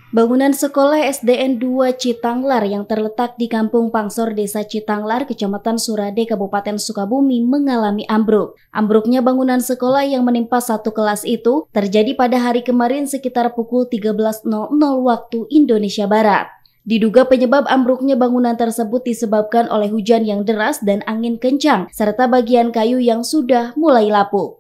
Bangunan sekolah SDN 2 Citanglar yang terletak di Kampung Pangsor, Desa Citanglar, Kecamatan Surade, Kabupaten Sukabumi mengalami ambruk. Ambruknya bangunan sekolah yang menimpa satu kelas itu terjadi pada hari kemarin sekitar pukul 13.00 waktu Indonesia Barat. Diduga penyebab ambruknya bangunan tersebut disebabkan oleh hujan yang deras dan angin kencang, serta bagian kayu yang sudah mulai lapuk.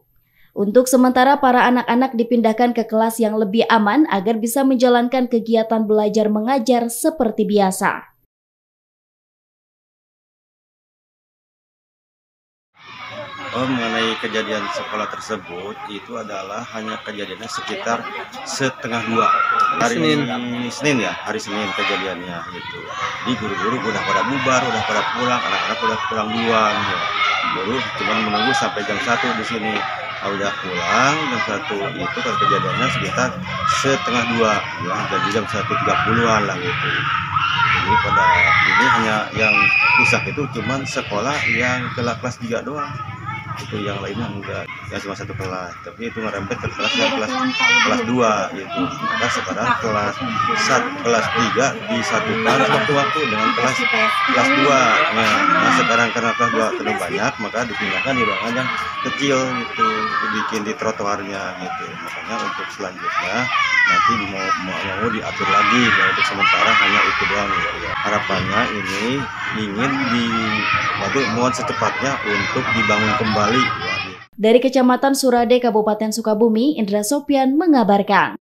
Untuk sementara, para anak-anak dipindahkan ke kelas yang lebih aman agar bisa menjalankan kegiatan belajar mengajar seperti biasa. Mengenai kejadian sekolah tersebut, itu adalah hanya kejadiannya sekitar setengah dua. Hari Senin ya, hari Senin kejadiannya gitu. Di guru-guru udah pada bubar, udah pada pulang, anak-anak udah pulang duluan. Ya. Guru cuma menunggu sampai jam 1 di sini. Udah pulang jam 1 itu kan kejadiannya sekitar setengah dua ya, jadi jam 1.30-an lah gitu. Jadi pada ini hanya yang rusak itu cuman sekolah yang kelas 3 doang. Itu yang lainnya enggak, ya cuma satu kelas, tapi itu ngerempet ke kelas yang kelas 2 gitu. Maka sekarang kelas 3 disatukan waktu-waktu dengan kelas 2. Nah sekarang karena kelas 2 terlalu banyak, maka dipindahkan di ruangan yang kecil gitu, dibikin di trotoarnya gitu. Makanya untuk selanjutnya nanti mau diatur lagi, ya untuk sementara hanya itu doang gitu ya. Harapannya ini ingin dibantu mohon secepatnya untuk dibangun kembali. Dari Kecamatan Surade, Kabupaten Sukabumi, Indra Sopyan mengabarkan.